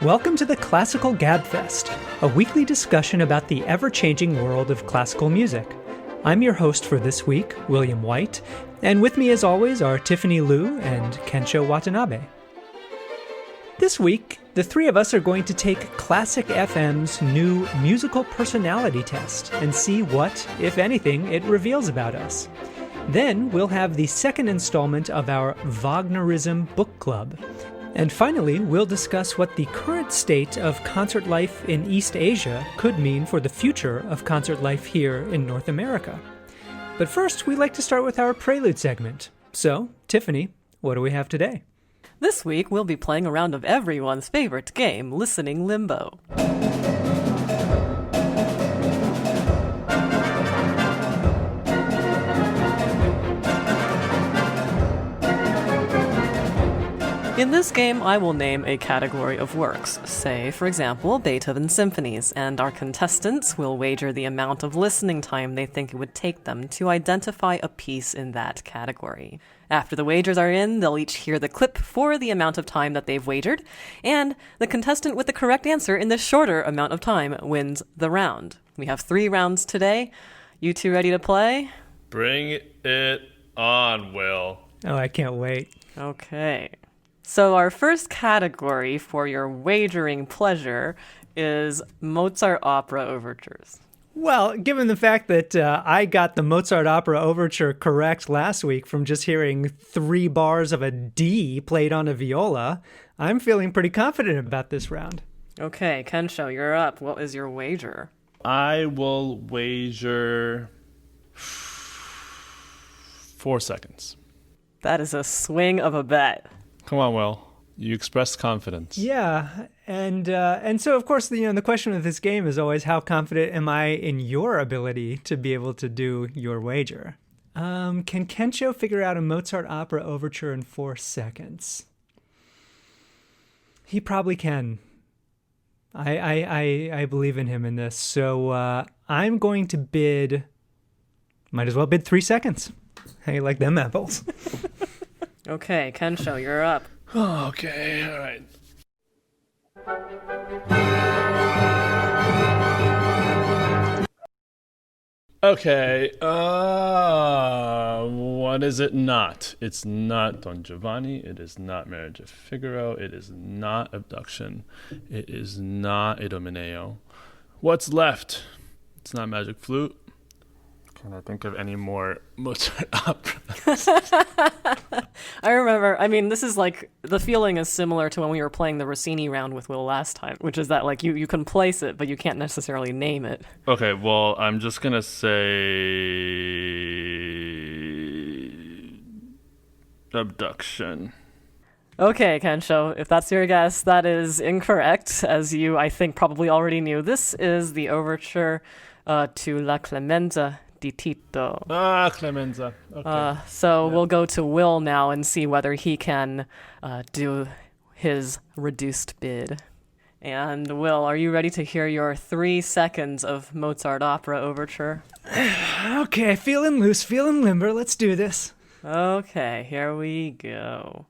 Welcome to the Classical Gabfest, a weekly discussion about the ever-changing world of classical music. I'm your host for this week, William White, and with me as always are Tiffany Liu and Kensho Watanabe. This week, the three of us are going to take Classic FM's new musical personality test and see what, if anything, it reveals about us. Then we'll have the second installment of our WAGNERISM book club. And finally, we'll discuss what the current state of concert life in East Asia could mean for the future of concert life here in North America. But first, we like to start with our prelude segment. So, Tiffany, what do we have today? This week, we'll be playing a round of everyone's favorite game, Listening Limbo. In this game, I will name a category of works, say, for example, Beethoven symphonies, and our contestants will wager the amount of listening time they think it would take them to identify a piece in that category. After the wagers are in, they'll each hear the clip for the amount of time that they've wagered, and the contestant with the correct answer in the shorter amount of time wins the round. We have 3 rounds today. You two ready to play? Bring it on, Will. Oh, I can't wait. Okay. So our first category for your wagering pleasure is Mozart opera overtures. Well, given the fact that I got the Mozart opera overture correct last week from just hearing 3 bars of a D played on a viola, I'm feeling pretty confident about this round. Okay, Kensho, you're up. What is your wager? I will wager 4 seconds. That is a swing of a bet. Come on, Will. You expressed confidence. Yeah, and so of course the question of this game is always how confident am I in your ability to be able to do your wager. Can Kensho figure out a Mozart opera overture in 4 seconds? He probably can. I believe in him in this. So I'm going to bid. Might as well bid 3 seconds. How you like them apples? Okay, Kensho, you're up. Okay, all right. Okay, what is it not? It's not Don Giovanni, it is not Marriage of Figaro, it is not Abduction, it is not Idomeneo. What's left? It's not Magic Flute. Can I think of any more Mozart operas? I remember, this is like, the feeling is similar to when we were playing the Rossini round with Will last time, which is that like you can place it, but you can't necessarily name it. Okay, well, I'm just going to say Abduction. Okay, Kensho, if that's your guess, that is incorrect, as you, I think, probably already knew. This is the overture to La Clemenza di Tito. Clemenza. Okay. We'll go to Will now and see whether he can do his reduced bid. And Will, are you ready to hear your 3 seconds of Mozart opera overture? Okay, feeling loose, feeling limber. Let's do this. Okay, here we go.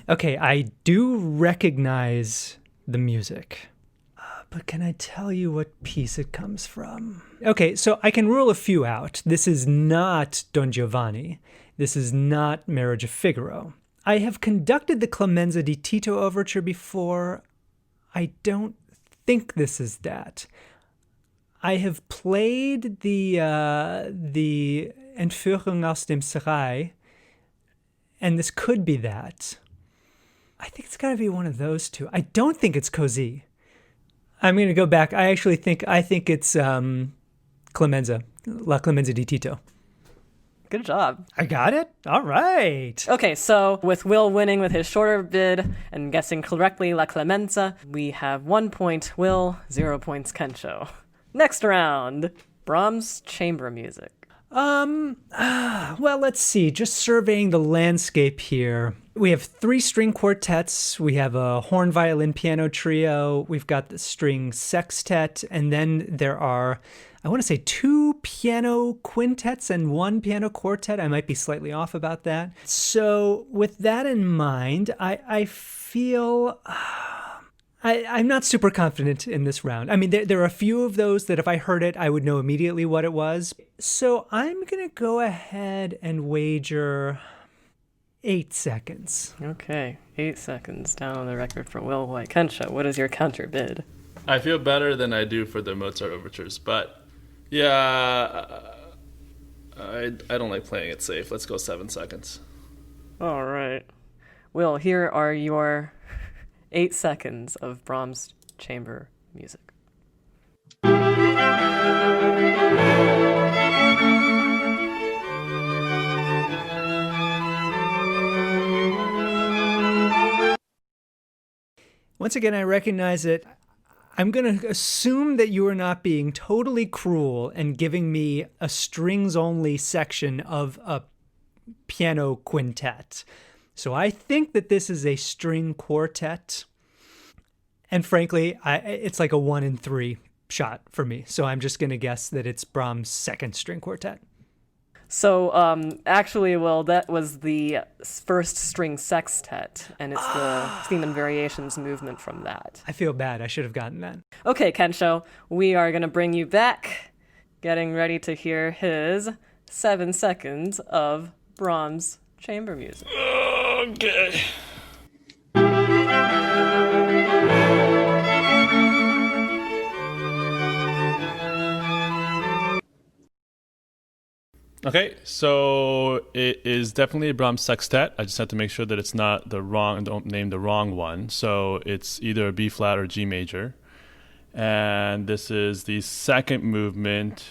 Okay, I do recognize the music, but can I tell you what piece it comes from? Okay, so I can rule a few out. This is not Don Giovanni. This is not Marriage of Figaro. I have conducted the Clemenza di Tito overture before. I don't think this is that. I have played the Entführung aus dem Serail, and this could be that. I think it's got to be one of those two. I don't think it's Così. I'm going to go back. I think it's Clemenza, La Clemenza di Tito. Good job. I got it? All right. Okay, so with Will winning with his shorter bid and guessing correctly La Clemenza, we have 1 point Will, 0 points Kensho. Next round. Brahms chamber music. Well, let's see. Just surveying the landscape here. We have 3 string quartets. We have a horn, violin, piano trio. We've got the string sextet. And then there are, I want to say, 2 piano quintets and 1 piano quartet. I might be slightly off about that. So with that in mind, I feel... I'm not super confident in this round. I mean, there are a few of those that if I heard it, I would know immediately what it was. So I'm going to go ahead and wager 8 seconds. Okay, 8 seconds down on the record for Will White. KENSHO, what is your counter bid? I feel better than I do for the Mozart overtures, but yeah, I don't like playing it safe. Let's go 7 seconds. All right. Will, here are your 8 seconds of Brahms chamber music. Once again, I recognize it. I'm going to assume that you are not being totally cruel and giving me a strings-only section of a piano quintet. So I think that this is a string quartet. And frankly, it's like a 1 in 3 shot for me. So I'm just going to guess that it's Brahms' second string quartet. So actually, Will, that was the first string sextet, and it's the theme and variations movement from that. I feel bad. I should have gotten that. Okay, KENSHO, we are going to bring you back, getting ready to hear his 7 seconds of Brahms chamber music. Okay. Okay, so it is definitely a Brahms sextet. I just have to make sure that it's not don't name the wrong one. So it's either a B flat or G major. And this is the second movement.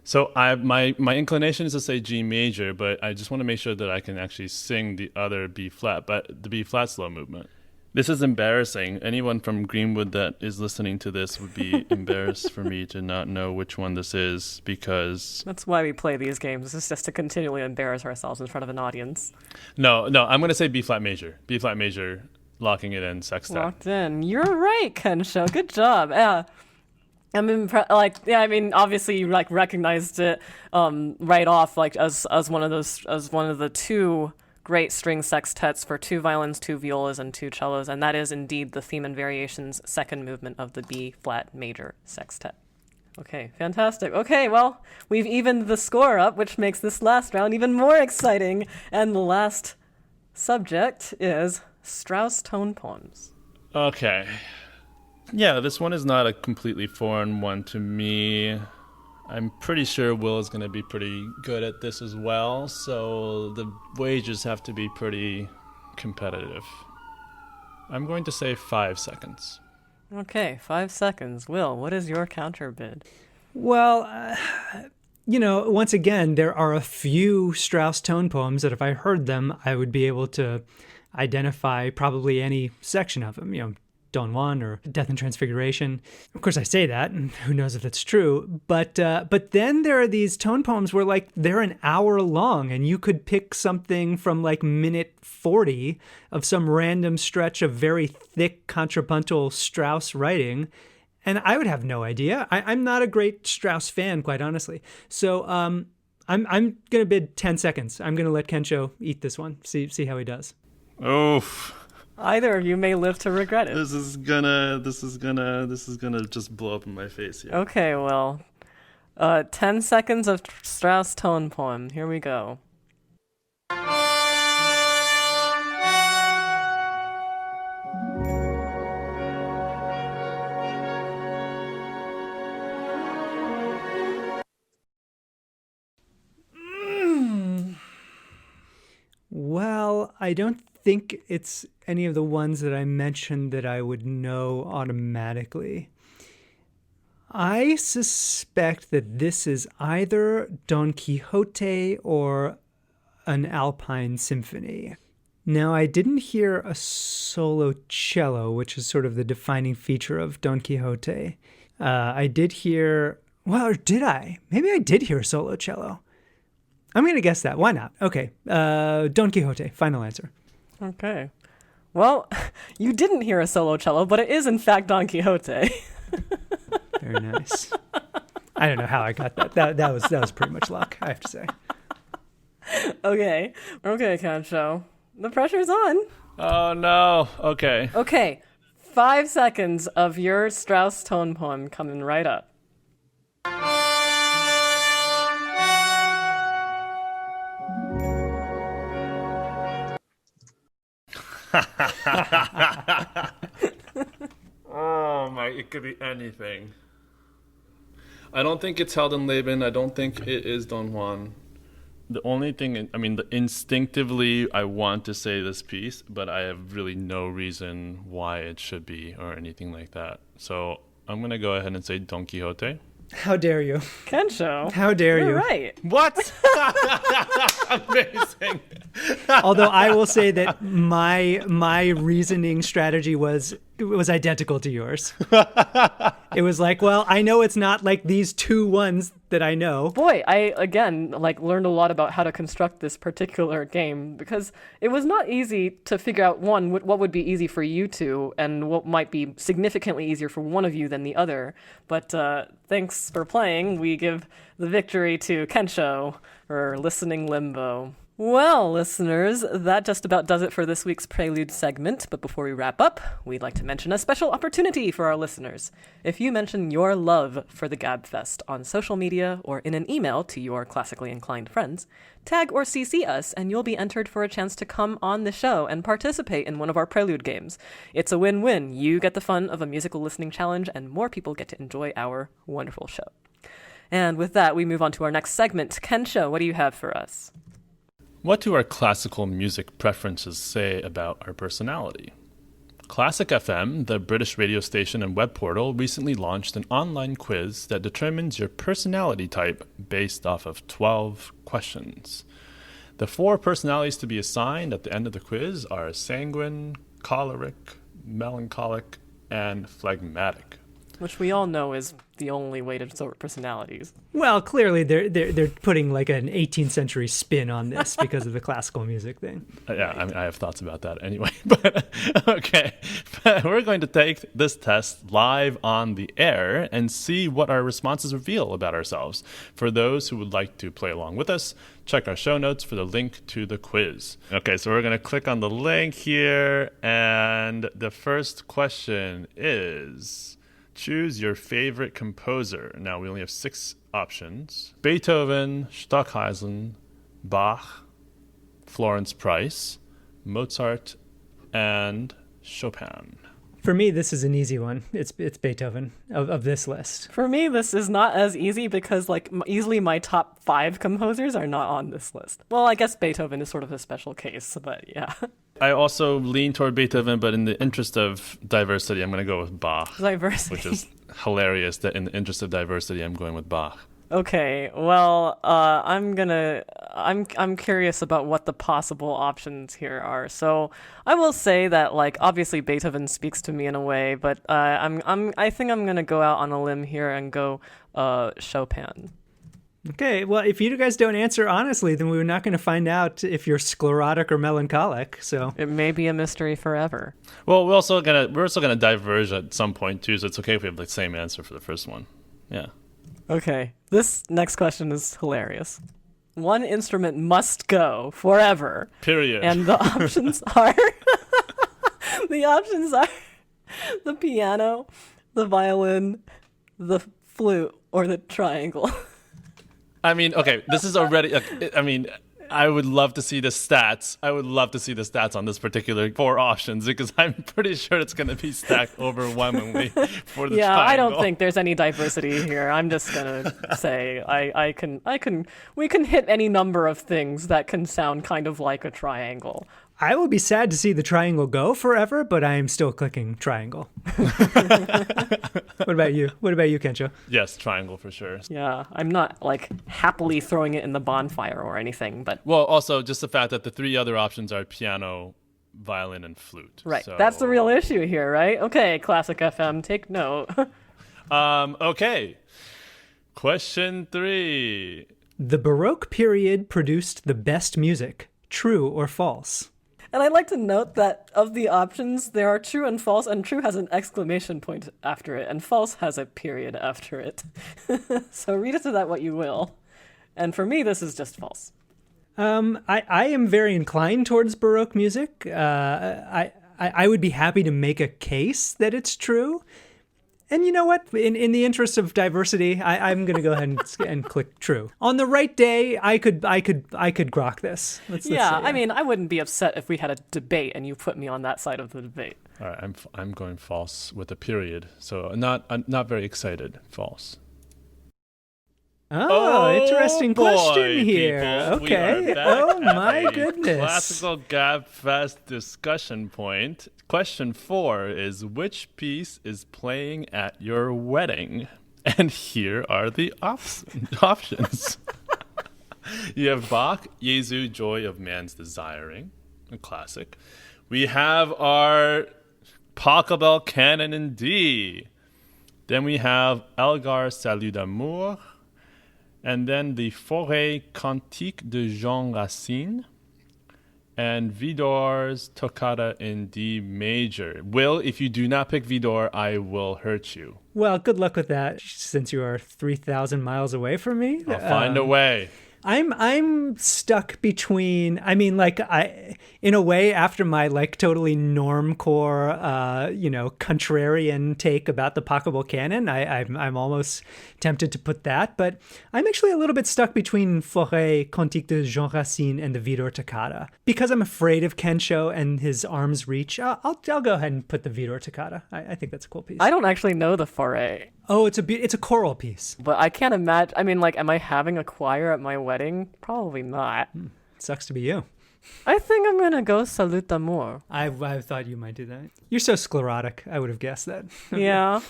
So my inclination is to say G major, but I just want to make sure that I can actually sing the other B flat, but the B flat slow movement. This is embarrassing. Anyone from Greenwood that is listening to this would be embarrassed for me to not know which one this is, because... That's why we play these games. It's just to continually embarrass ourselves in front of an audience. No, I'm going to say B flat major. B flat major, locking it in, sextet. Locked in. You're right, KENSHO. Good job. Yeah. I mean, obviously you recognized it right off, as one of the 2 great string sextets for 2 violins, 2 violas, and 2 cellos, and that is indeed the theme and variations second movement of the B flat major sextet. Okay, fantastic. Okay, well, we've evened the score up, which makes this last round even more exciting, and the last subject is Strauss tone poems. Okay. Yeah, this one is not a completely foreign one to me. I'm pretty sure Will is going to be pretty good at this as well, so the wagers have to be pretty competitive. I'm going to say 5 seconds. Okay, 5 seconds. Will, what is your counter bid? Well, once again, there are a few Strauss tone poems that if I heard them, I would be able to identify probably any section of them, Don Juan or Death and Transfiguration. Of course, I say that, and who knows if that's true. But then there are these tone poems where they're an hour long, and you could pick something from minute 40 of some random stretch of very thick contrapuntal Strauss writing, and I would have no idea. I'm not a great Strauss fan, quite honestly. So I'm gonna bid 10 seconds. I'm gonna let KENSHO eat this one. See how he does. Oof. Either of you may live to regret it. This is gonna just blow up in my face here. Okay, well, 10 seconds of Strauss tone poem. Here we go. Well, I don't think it's any of the ones that I mentioned that I would know automatically. I suspect that this is either Don Quixote or an Alpine symphony. Now, I didn't hear a solo cello, which is sort of the defining feature of Don Quixote. I did hear Well, or did I? Maybe I did hear solo cello. I'm going to guess that. Why not? Okay. Don Quixote. Final answer. Okay. Well, you didn't hear a solo cello, but it is in fact Don Quixote. Very nice. I don't know how I got that. That was pretty much luck, I have to say. Okay, KENSHO. The pressure's on. Oh, no. Okay. Okay, 5 seconds of your Strauss tone poem coming right up. Oh my, it could be anything. I don't think it's Heldenleben. I don't think it is Don Juan. The only thing, instinctively I want to say this piece, but I have really no reason why it should be or anything like that. So I'm going to go ahead and say Don Quixote. How dare you? KENSHO. How dare you? You're right. What? Amazing. Although I will say that my reasoning strategy was identical to yours. It was like, well, I know it's not like these two ones that I know. Boy, I again learned a lot about how to construct this particular game, because it was not easy to figure out what would be easy for you two and what might be significantly easier for one of you than the other. But thanks for playing. We give the victory to KENSHO for Listening Limbo. Well, listeners, that just about does it for this week's Prelude segment. But before we wrap up, we'd like to mention a special opportunity for our listeners. If you mention your love for the GABFest on social media or in an email to your classically inclined friends, tag or CC us and you'll be entered for a chance to come on the show and participate in one of our Prelude games. It's a win-win. You get the fun of a musical listening challenge and more people get to enjoy our wonderful show. And with that, we move on to our next segment. KENSHO, what do you have for us? What do our classical music preferences say about our personality? Classic FM, the British radio station and web portal, recently launched an online quiz that determines your personality type based off of 12 questions. The 4 personalities to be assigned at the end of the quiz are sanguine, choleric, melancholic, and phlegmatic. Which we all know is the only way to sort personalities. Well, clearly they're putting like an 18th century spin on this because of the classical music thing. Yeah, I have thoughts about that anyway. But okay, but we're going to take this test live on the air and see what our responses reveal about ourselves. For those who would like to play along with us, check our show notes for the link to the quiz. Okay, so we're going to click on the link here, and the first question is... choose your favorite composer. Now, we only have 6 options. Beethoven, Stockhausen, Bach, Florence Price, Mozart, and Chopin. For me, this is an easy one. It's Beethoven of this list. For me, this is not as easy because easily my top 5 composers are not on this list. Well, I guess Beethoven is sort of a special case, but yeah. I also lean toward Beethoven, but in the interest of diversity, I'm going to go with Bach. Diversity. Which is hilarious that in the interest of diversity, I'm going with Bach. Okay, well, I'm curious about what the possible options here are. So I will say that, obviously Beethoven speaks to me in a way, but I think I'm gonna go out on a limb here and go Chopin. Okay, well, if you guys don't answer honestly, then we're not going to find out if you're sclerotic or melancholic. So it may be a mystery forever. Well, we're also gonna diverge at some point too, so it's okay if we have the same answer for the first one. Yeah. Okay, this next question is hilarious. One instrument must go forever. Period. And the options are the piano, the violin, the flute, or the triangle. I mean, okay, this is already, I would love to see the stats. I would love to see the stats on this particular 4 options because I'm pretty sure it's going to be stacked overwhelmingly for the triangle. I don't think there's any diversity here. I'm just going to say we can hit any number of things that can sound kind of like a triangle. I will be sad to see the triangle go forever, but I am still clicking triangle. What about you? What about you, KENSHO? Yes, triangle for sure. Yeah, I'm not happily throwing it in the bonfire or anything, but... Well, also just the fact that the 3 other options are piano, violin, and flute. Right, so... that's the real issue here, right? Okay, Classic FM, take note. Okay. Question 3. The Baroque period produced the best music. True or false? And I'd like to note that of the options, there are true and false, and true has an exclamation point after it, and false has a period after it. So read into that what you will. And for me, this is just false. I am very inclined towards Baroque music. I would be happy to make a case that it's true. And you know what? In the interest of diversity, I'm going to go ahead and click true. On the right day, I could grok this. Let's say, I mean, I wouldn't be upset if we had a debate and you put me on that side of the debate. All right, I'm going false with a period. So I'm not very excited. False. Oh, interesting boy, question here. people. Okay. We are back Oh at my a goodness. Classical Gabfest discussion point. Question 4 is, which piece is playing at your wedding? And here are the options. You have Bach, Jesu, Joy of Man's Desiring, a classic. We have our Pachelbel Canon in D. Then we have Elgar Salut d'Amour. And then the Forêt Cantique de Jean Racine. And Vidor's Toccata in D major. Will, if you do not pick Vidor, I will hurt you. Well, good luck with that, since you are 3,000 miles away from me. I'll find a way. I'm stuck between, in a way, after my totally normcore, contrarian take about the Pachelbel canon, I'm almost tempted to put that, but I'm actually a little bit stuck between Forêt Cantique de Jean Racine and the Vidor Toccata. Because I'm afraid of Kensho and his arm's reach, I'll go ahead and put the Vidor Toccata. I think that's a cool piece. I don't actually know the Forêt. Oh, it's a choral piece. But I can't imagine. I mean, am I having a choir at my wedding? Probably not. Sucks to be you. I think I'm gonna go Salut d'Amour. I thought you might do that. You're so sclerotic. I would have guessed that. Yeah.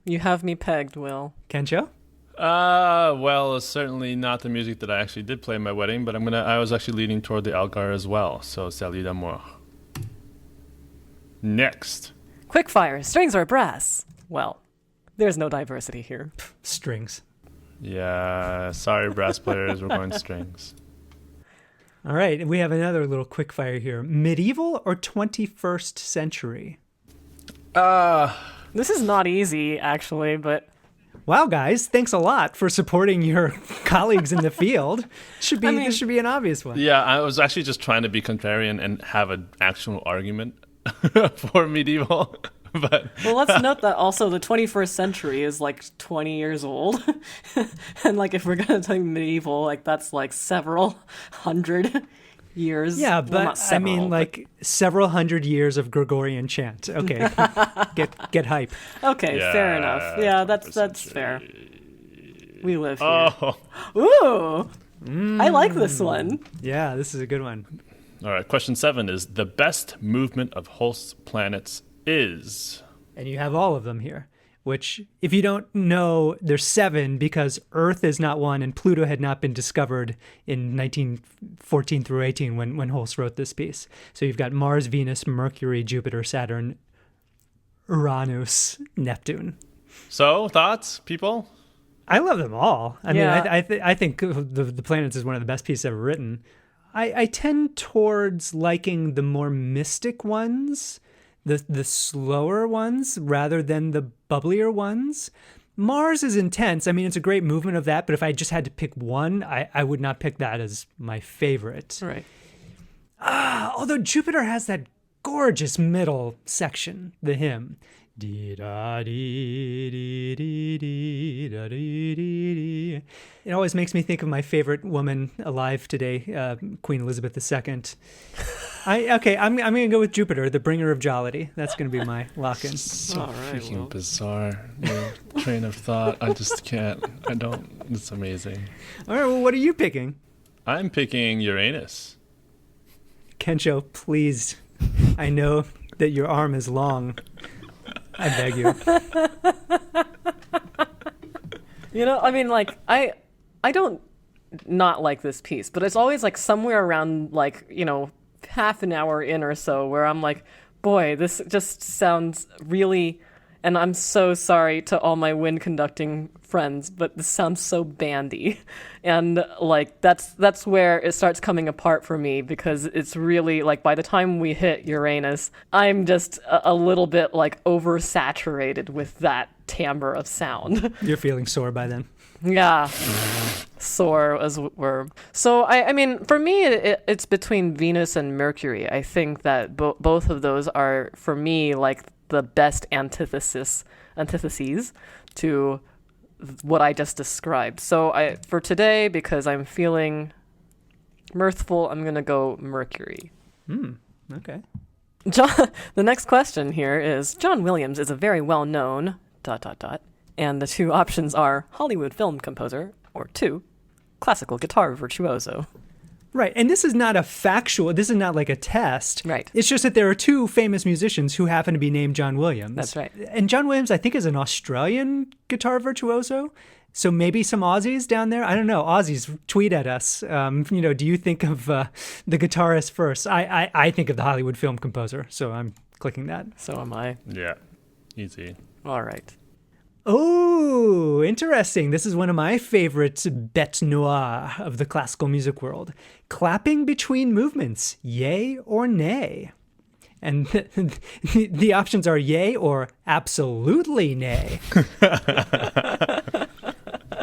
You have me pegged, Will. Kensho? Well, it's certainly not the music that I actually did play at my wedding, but I was actually leaning toward the Elgar as well. So Salut d'Amour. Next. Quickfire, strings or brass? Well, there's no diversity here. Strings. Yeah, sorry, brass players, we're going strings. All right, we have another little quickfire here. Medieval or 21st century? This is not easy, actually, but... Wow, guys, thanks a lot for supporting your colleagues in the field. This should be an obvious one. Yeah, I was actually just trying to be contrarian and have an actual argument for medieval. But well, let's note that also the 21st century is 20 years old. And if we're going to take medieval, that's several hundred years. Yeah, well, but not several, several hundred years of Gregorian chant. Okay, get hype. Okay, yeah, fair enough. Yeah, that's fair. We live here. Oh. Ooh, I like this one. Yeah, this is a good one. All right, question 7 is, the best movement of Holst's planets is... And you have all of them here, which, if you don't know, there's 7 because Earth is not one and Pluto had not been discovered in 1914 through 18 when Holst wrote this piece. So you've got Mars, Venus, Mercury, Jupiter, Saturn, Uranus, Neptune. So, thoughts, people? I love them all. I Yeah. mean, I think the Planets is one of the best pieces ever written. I tend towards liking the more mystic ones, the slower ones, rather than the bubblier ones. Mars is intense. I mean, it's a great movement of that, but if I just had to pick one, I would not pick that as my favorite. Right. Although Jupiter has that gorgeous middle section, the hymn. It always makes me think of my favorite woman alive today, Queen Elizabeth II. I'm going to go with Jupiter, the bringer of jollity. That's going to be my lock-in. So All right, freaking well. bizarre. Your train of thought. I just can't. I don't. It's amazing. All right, well, what are you picking? I'm picking Uranus. Kensho, please. I know that your arm is long. I beg you. I mean, I don't not like this piece, but it's always somewhere around half an hour in or so where I'm boy, this just sounds really And I'm so sorry to all my wind conducting friends, but this sounds so bandy. And like that's where it starts coming apart for me, because it's really like by the time we hit Uranus, I'm just a little bit like oversaturated with that timbre of sound. You're feeling sore by then. Yeah. Sore as were. So, I mean, for me, it's between Venus and Mercury. I think that both of those are, for me, like the best antitheses to what I just described. So, for today, because I'm feeling mirthful, I'm going to go Mercury. Okay. The next question here is, John Williams is a very well-known ... And the two options are Hollywood film composer or 2, classical guitar virtuoso. Right. And this is not this is not like a test. Right. It's just that there are 2 famous musicians who happen to be named John Williams. That's right. And John Williams, I think, is an Australian guitar virtuoso. So maybe some Aussies down there. I don't know. Aussies, tweet at us. Do you think of the guitarist first? I think of the Hollywood film composer. So I'm clicking that. So am I. Yeah, easy. All right. Oh, interesting. This is one of my favorite bêtes noires of the classical music world. Clapping between movements, yay or nay? And the options are yay or absolutely nay.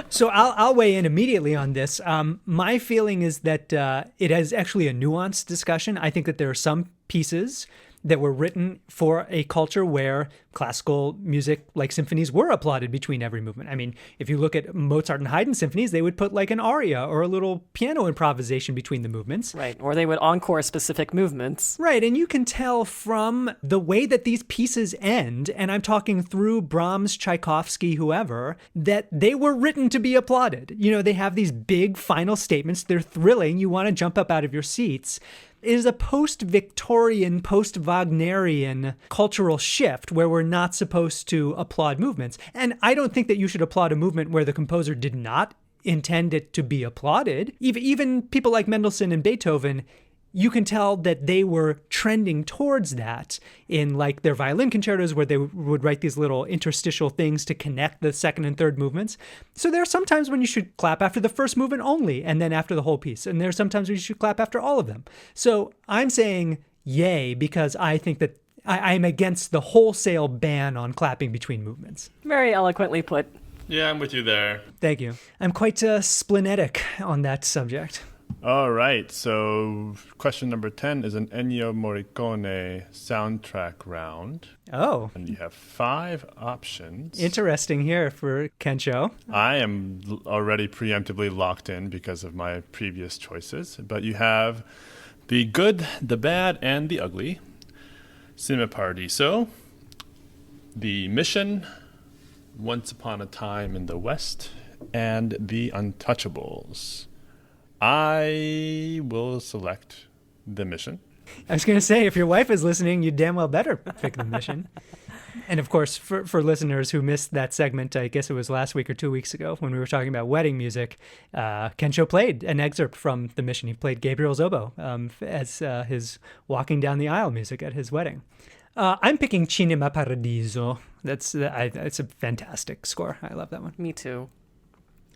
So I'll weigh in immediately on this. My feeling is that it is actually a nuanced discussion. I think that there are some pieces that were written for a culture where classical music, like symphonies, were applauded between every movement. I mean, if you look at Mozart and Haydn symphonies, they would put like an aria or a little piano improvisation between the movements. Right, or they would encore specific movements. Right, and you can tell from the way that these pieces end, and I'm talking through Brahms, Tchaikovsky, whoever, that they were written to be applauded. They have these big final statements. They're thrilling. You want to jump up out of your seats. It is a post-Victorian, post-Wagnerian cultural shift where we're not supposed to applaud movements. And I don't think that you should applaud a movement where the composer did not intend it to be applauded. Even people like Mendelssohn and Beethoven, you can tell that they were trending towards that in like their violin concertos, where they would write these little interstitial things to connect the second and third movements. So there are some times when you should clap after the first movement only and then after the whole piece. And there are some times when you should clap after all of them. So I'm saying yay, because I think that I'm against the wholesale ban on clapping between movements. Very eloquently put. Yeah, I'm with you there. Thank you. I'm quite splenetic on that subject. All right, so question number 10 is an Ennio Morricone soundtrack round. Oh. And you have 5 options. Interesting here for KENSHO. I am already preemptively locked in because of my previous choices, but you have the good, the bad, and the ugly. Cinema Paradiso, The Mission, Once Upon a Time in the West, and The Untouchables. I will select The Mission. I was going to say, if your wife is listening, you damn well better pick The Mission. And of course, for listeners who missed that segment, I guess it was last week or 2 weeks ago when we were talking about wedding music, KENSHO played an excerpt from The Mission. He played Gabriel's oboe as his walking down the aisle music at his wedding. I'm picking Cinema Paradiso. It's a fantastic score. I love that one. Me too.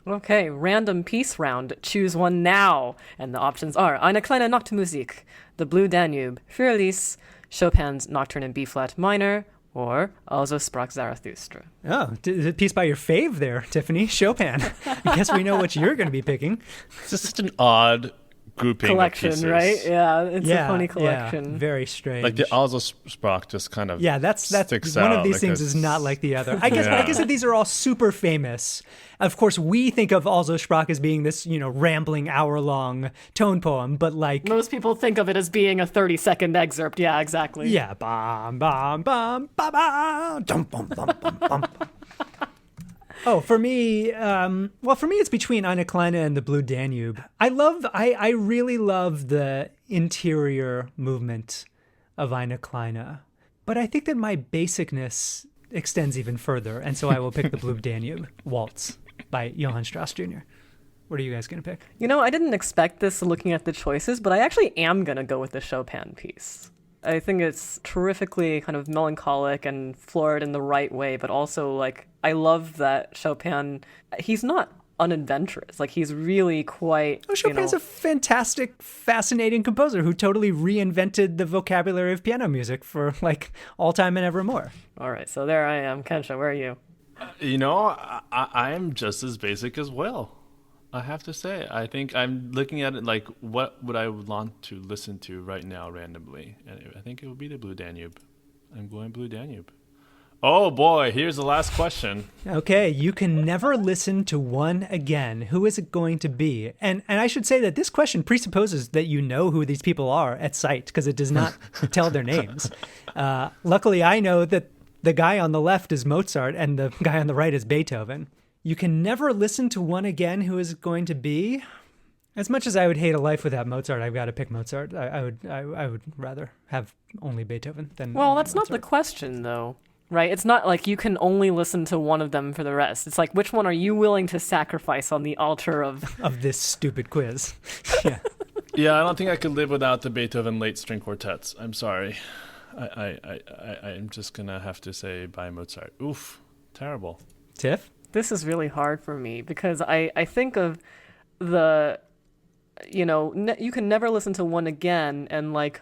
Okay, random piece round. Choose one now. And the options are Eine kleine Nachtmusik, The Blue Danube, Fürlis, Chopin's Nocturne in B-flat minor, or Also sprach Zarathustra. Oh, a piece by your fave there, Tiffany, Chopin. I guess we know what you're going to be picking. It's just such an odd grouping collection, of pieces. right? Yeah, it's a funny collection. Yeah, very strange. Like the Also sprach just kind of that's sticks one out of these things is not like the other. I guess that these are all super famous. Of course, we think of Also sprach as being this, rambling hour-long tone poem, but like most people think of it as being a 30-second excerpt. Yeah, exactly. Yeah, bam, bam, bam, bam, bam, dum, bum, bum, bum, bum. Oh, for me, it's between Eine Kleine and the Blue Danube. I really love the interior movement of Eine Kleine, but I think that my basicness extends even further, and so I will pick the Blue Danube Waltz by Johann Strauss Jr. What are you guys going to pick? I didn't expect this looking at the choices, but I actually am going to go with the Chopin piece. I think it's terrifically kind of melancholic and florid in the right way, but also like I love that Chopin, he's not unadventurous. Like he's really quite. Oh, Chopin's a fantastic, fascinating composer who totally reinvented the vocabulary of piano music for like all time and evermore. All right, so there I am. Kensho, where are you? I am just as basic as Will. I have to say, I think I'm looking at it like, what would I want to listen to right now randomly? And I think it would be the Blue Danube. I'm going Blue Danube. Oh boy, here's the last question. Okay, you can never listen to one again. Who is it going to be? And I should say that this question presupposes that you know who these people are at sight, because it does not tell their names. Luckily, I know that the guy on the left is Mozart and the guy on the right is Beethoven. You can never listen to one again. Who is it going to be? As much as I would hate a life without Mozart, I've got to pick Mozart. I would rather have only Beethoven than. Well, that's Mozart. not the question, though. Right? It's not like you can only listen to one of them for the rest. It's like, which one are you willing to sacrifice on the altar of this stupid quiz? Yeah. Yeah, I don't think I could live without the Beethoven late string quartets. I'm sorry. I'm just going to have to say bye Mozart. Oof. Terrible. Tiff? This is really hard for me because I think of the, you can never listen to one again. And like,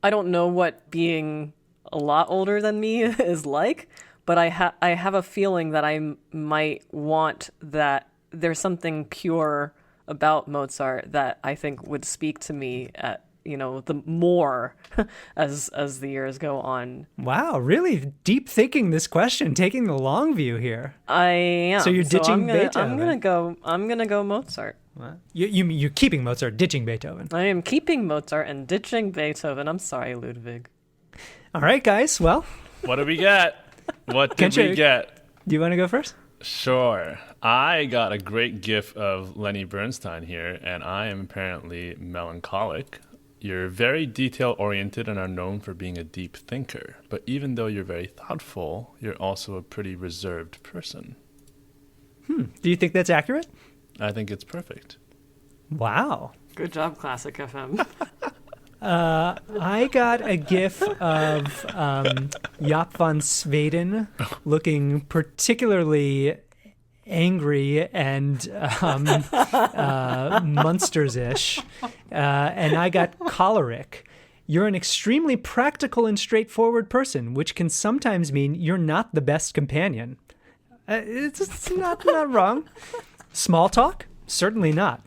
I don't know what being a lot older than me is like, but I have a feeling that I might want that there's something pure about Mozart that I think would speak to me at the more as the years go on. Wow, really deep thinking this question, taking the long view here. I am. So you're ditching Beethoven. I'm gonna go Mozart. What? You're keeping Mozart, ditching Beethoven. I am keeping Mozart and ditching Beethoven. I'm sorry, Ludwig. All right, guys. Well, what do we get? What did we get? Do you want to go first? Sure. I got a great gif of Lenny Bernstein here, and I am apparently melancholic. You're very detail-oriented and are known for being a deep thinker. But even though you're very thoughtful, you're also a pretty reserved person. Do you think that's accurate? I think it's perfect. Wow. Good job, Classic FM. I got a gif of Jaap van Zweden looking particularly angry and Munsters-ish, and I got choleric. You're an extremely practical and straightforward person, which can sometimes mean you're not the best companion. It's not wrong. Small talk? Certainly not.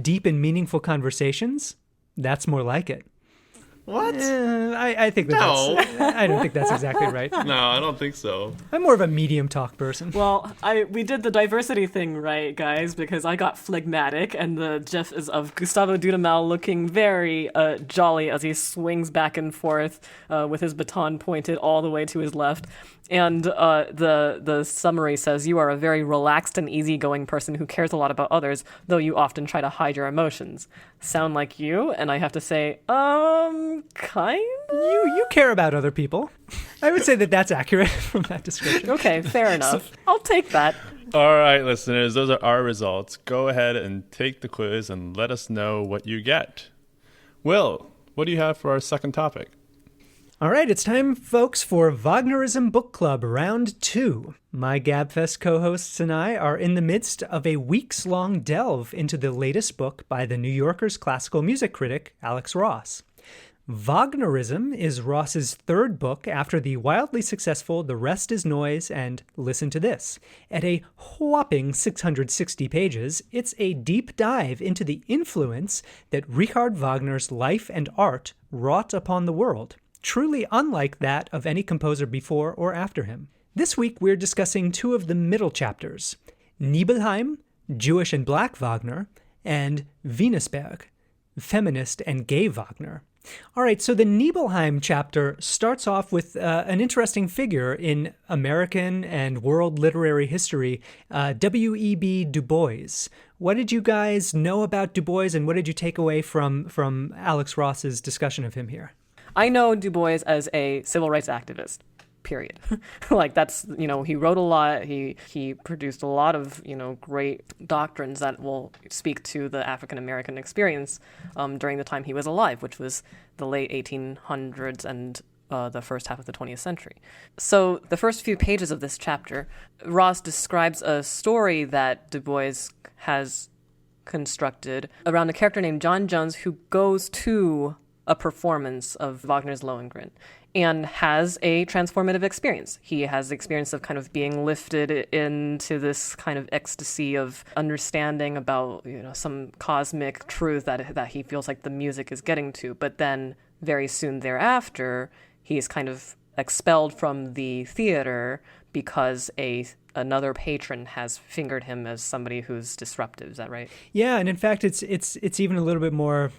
Deep and meaningful conversations? That's more like it. What? I think I don't think that's exactly right. No, I don't think so. I'm more of a medium talk person. Well, we did the diversity thing right, guys, because I got phlegmatic, and the gif is of Gustavo Dudamel looking very jolly as he swings back and forth with his baton pointed all the way to his left. And the summary says, you are a very relaxed and easygoing person who cares a lot about others, though you often try to hide your emotions. Sound like you? And I have to say, kind of? You care about other people. I would say that that's accurate from that description. Okay, fair enough. I'll take that. All right, listeners, those are our results. Go ahead and take the quiz and let us know what you get. Will, what do you have for our second topic? All right, it's time, folks, for WAGNERISM Book Club Round 2. My GabFest co-hosts and I are in the midst of a weeks-long delve into the latest book by the New Yorker's classical music critic, Alex Ross. WAGNERISM is Ross's third book after the wildly successful The Rest is Noise and Listen to This. At a whopping 660 pages, it's a deep dive into the influence that Richard Wagner's life and art wrought upon the world, truly unlike that of any composer before or after him. This week, we're discussing two of the middle chapters, Nibelheim, Jewish and Black Wagner, and Venusberg, feminist and gay Wagner. All right, so the Nibelheim chapter starts off with an interesting figure in American and world literary history, W.E.B. Du Bois. What did you guys know about Du Bois, and what did you take away from Alex Ross's discussion of him here? I know Du Bois as a civil rights activist. period. Like that's, he wrote a lot. He produced a lot of, great doctrines that will speak to the African American experience during the time he was alive, which was the late 1800s and the first half of the 20th century. So the first few pages of this chapter, Ross describes a story that Du Bois has constructed around a character named John Jones who goes to a performance of Wagner's Lohengrin and has a transformative experience. He has the experience of kind of being lifted into this kind of ecstasy of understanding about, some cosmic truth that he feels like the music is getting to. But then very soon thereafter, he's kind of expelled from the theater because another patron has fingered him as somebody who's disruptive. Is that right? Yeah, and in fact, it's even a little bit more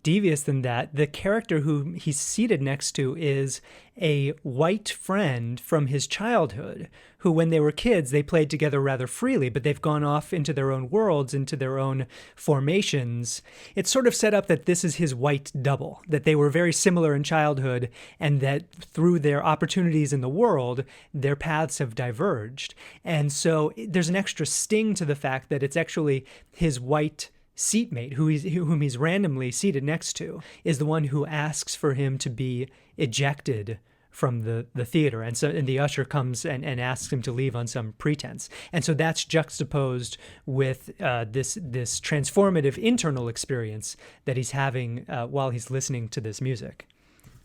devious than that. The character who he's seated next to is a white friend from his childhood who, when they were kids, they played together rather freely, but they've gone off into their own worlds, into their own formations. It's sort of set up that this is his white double, that they were very similar in childhood, and that through their opportunities in the world, their paths have diverged. And so there's an extra sting to the fact that it's actually his white seatmate, whom he's randomly seated next to, is the one who asks for him to be ejected from the theater. And the usher comes and asks him to leave on some pretense. And so that's juxtaposed with this transformative internal experience that he's having while he's listening to this music.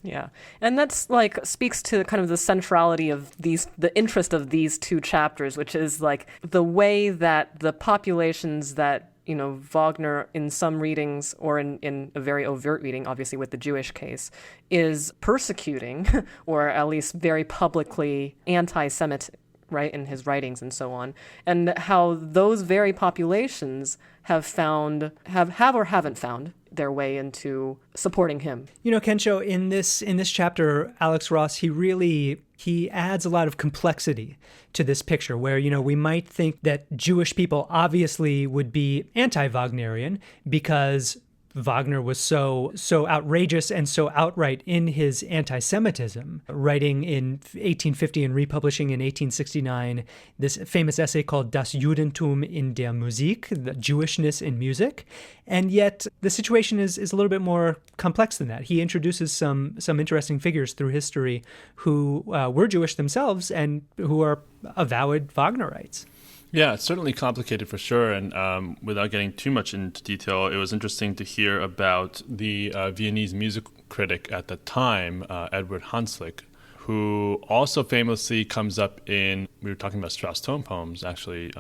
Yeah. And that's speaks to kind of the centrality of the interest of these two chapters, which is the way that the populations that Wagner in some readings or in a very overt reading, obviously with the Jewish case, is persecuting or at least very publicly anti-Semitic, right, in his writings and so on, and how those very populations have or haven't found their way into supporting him. Kensho, in this chapter, Alex Ross, he adds a lot of complexity to this picture where, we might think that Jewish people obviously would be anti-Wagnerian because Wagner was so outrageous and so outright in his anti-Semitism, writing in 1850 and republishing in 1869 this famous essay called Das Judentum in der Musik, the Jewishness in music. And yet the situation is a little bit more complex than that. He introduces some interesting figures through history who were Jewish themselves and who are avowed Wagnerites. Yeah, it's certainly complicated for sure. And without getting too much into detail, it was interesting to hear about the Viennese music critic at the time, Edward Hanslick, who also famously comes up we were talking about Strauss tone poems, actually.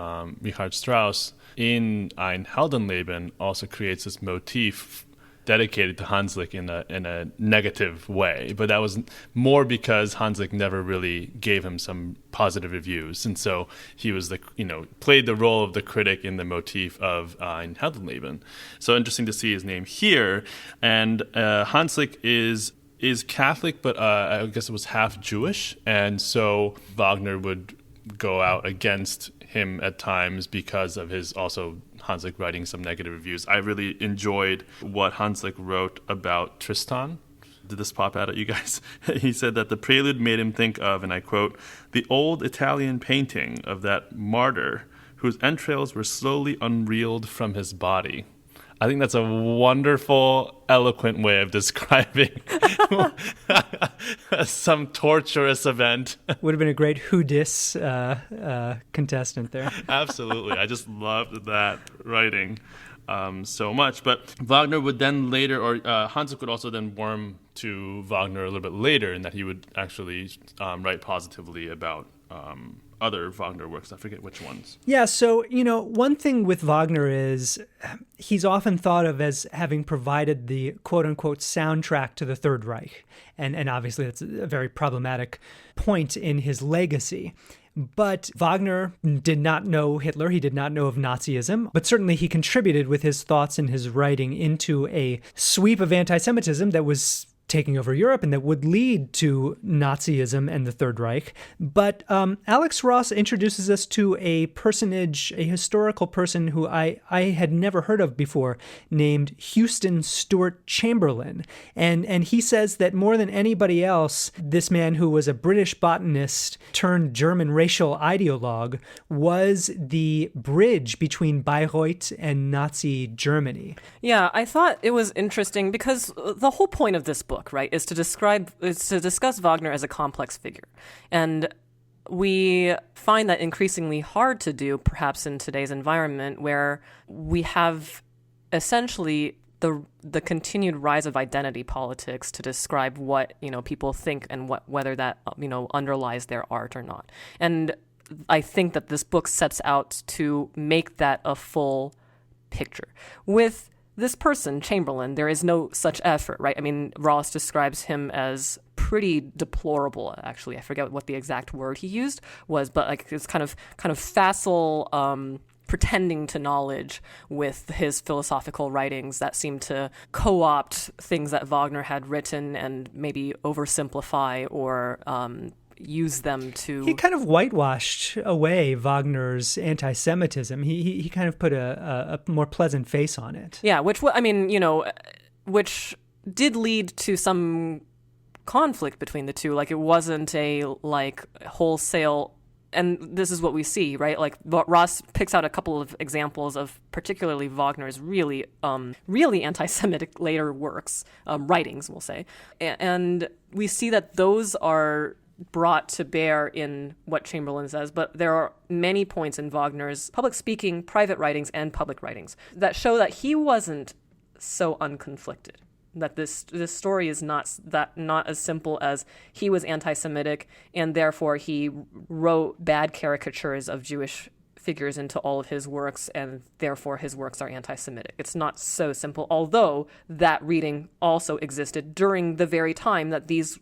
Richard Strauss in Ein Heldenleben also creates this motif dedicated to Hanslick in a negative way, but that was more because Hanslick never really gave him some positive reviews, and so he was played the role of the critic in the motif of Ein Heldenleben. So interesting to see his name here, and Hanslick is Catholic, but I guess it was half Jewish, and so Wagner would go out against him at times because of his also Hanslick writing some negative reviews. I really enjoyed what Hanslick wrote about Tristan. Did this pop out at you guys? He said that the prelude made him think of, and I quote, the old Italian painting of that martyr whose entrails were slowly unreeled from his body. I think that's a wonderful, eloquent way of describing some torturous event. Would have been a great Who Dis contestant there. Absolutely. I just loved that writing so much. But Wagner would then later, or Hanslick would also then warm to Wagner a little bit later in that he would actually write positively about other Wagner works. I forget which ones. Yeah, so, one thing with Wagner is he's often thought of as having provided the quote-unquote soundtrack to the Third Reich. And obviously that's a very problematic point in his legacy. But Wagner did not know Hitler. He did not know of Nazism. But certainly he contributed with his thoughts and his writing into a sweep of anti-Semitism that was taking over Europe and that would lead to Nazism and the Third Reich. But Alex Ross introduces us to a personage, a historical person who I had never heard of before, named Houston Stewart Chamberlain. And he says that more than anybody else, this man who was a British botanist turned German racial ideologue was the bridge between Bayreuth and Nazi Germany. Yeah, I thought it was interesting because the whole point of this book, right, is to discuss Wagner as a complex figure. And we find that increasingly hard to do, perhaps in today's environment, where we have essentially the continued rise of identity politics to describe what, people think and whether that, underlies their art or not. And I think that this book sets out to make that a full picture. With this person, Chamberlain, there is no such effort, right? I mean, Ross describes him as pretty deplorable, actually. I forget what the exact word he used was, but like it's kind of facile pretending to knowledge with his philosophical writings that seem to co-opt things that Wagner had written and maybe oversimplify or use them to... He kind of whitewashed away Wagner's anti-Semitism. He kind of put a more pleasant face on it. Yeah, which did lead to some conflict between the two. Like, it wasn't a, wholesale... And this is what we see, right? Like, Ross picks out a couple of examples of particularly Wagner's really anti-Semitic later works, writings, we'll say. And we see that those are brought to bear in what Chamberlain says, but there are many points in Wagner's public speaking, private writings, and public writings that show that he wasn't so unconflicted. That this story is not as simple as he was anti-Semitic and therefore he wrote bad caricatures of Jewish figures into all of his works and therefore his works are anti-Semitic. It's not so simple, although that reading also existed during the very time that these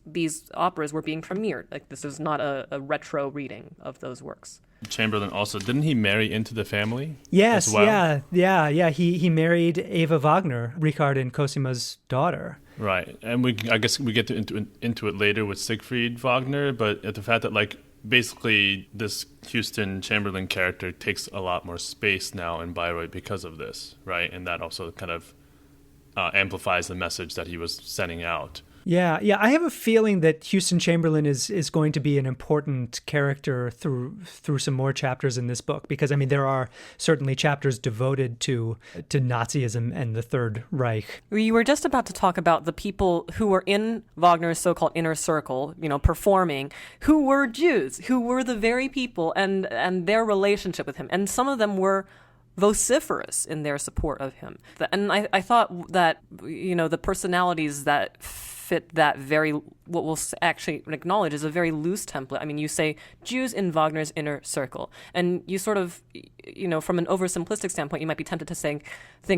operas were being premiered. Like, this is not a retro reading of those works. Chamberlain also, didn't he marry into the family? Yes, as well? yeah. He married Eva Wagner, Richard and Cosima's daughter. Right, and I guess we get into it later with Siegfried Wagner, but at the fact that basically this Houston Chamberlain character takes a lot more space now in Bayreuth because of this, right? And that also kind of amplifies the message that he was sending out. Yeah. I have a feeling that Houston Chamberlain is going to be an important character through some more chapters in this book, because, I mean, there are certainly chapters devoted to Nazism and the Third Reich. We were just about to talk about the people who were in Wagner's so-called inner circle, performing, who were Jews, who were the very people and their relationship with him. And some of them were vociferous in their support of him. And I thought that, the personalities that fit that very, what we'll actually acknowledge is a very loose template. I mean, you say Jews in Wagner's inner circle, and you sort of, from an oversimplistic standpoint, you might be tempted to think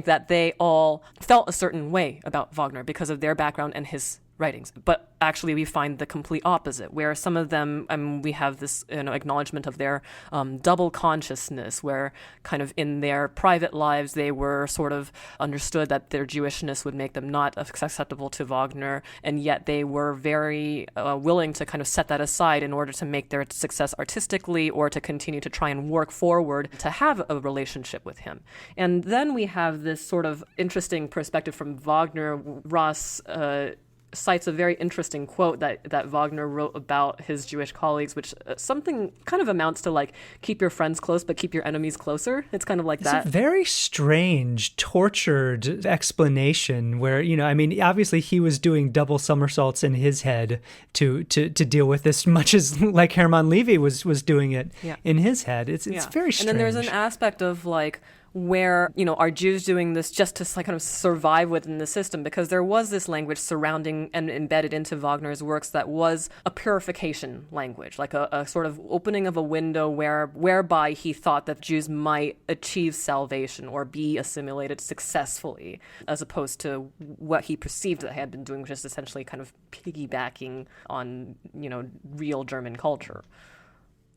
that they all felt a certain way about Wagner because of their background and his writings. But actually, we find the complete opposite, where some of them, we have this acknowledgement of their double consciousness, where kind of in their private lives, they were sort of understood that their Jewishness would make them not acceptable to Wagner, and yet they were very willing to kind of set that aside in order to make their success artistically or to continue to try and work forward to have a relationship with him. And then we have this sort of interesting perspective from Wagner. Ross cites a very interesting quote that Wagner wrote about his Jewish colleagues, which something kind of amounts to keep your friends close, but keep your enemies closer. It's kind of like that. It's a very strange, tortured explanation where, obviously he was doing double somersaults in his head to deal with this, much as like Hermann Levy was doing it in his head. It's very strange. And then there's an aspect of where, are Jews doing this just to kind of survive within the system? Because there was this language surrounding and embedded into Wagner's works that was a purification language, like a sort of opening of a window whereby he thought that Jews might achieve salvation or be assimilated successfully, as opposed to what he perceived that they had been doing, which is essentially kind of piggybacking on, real German culture.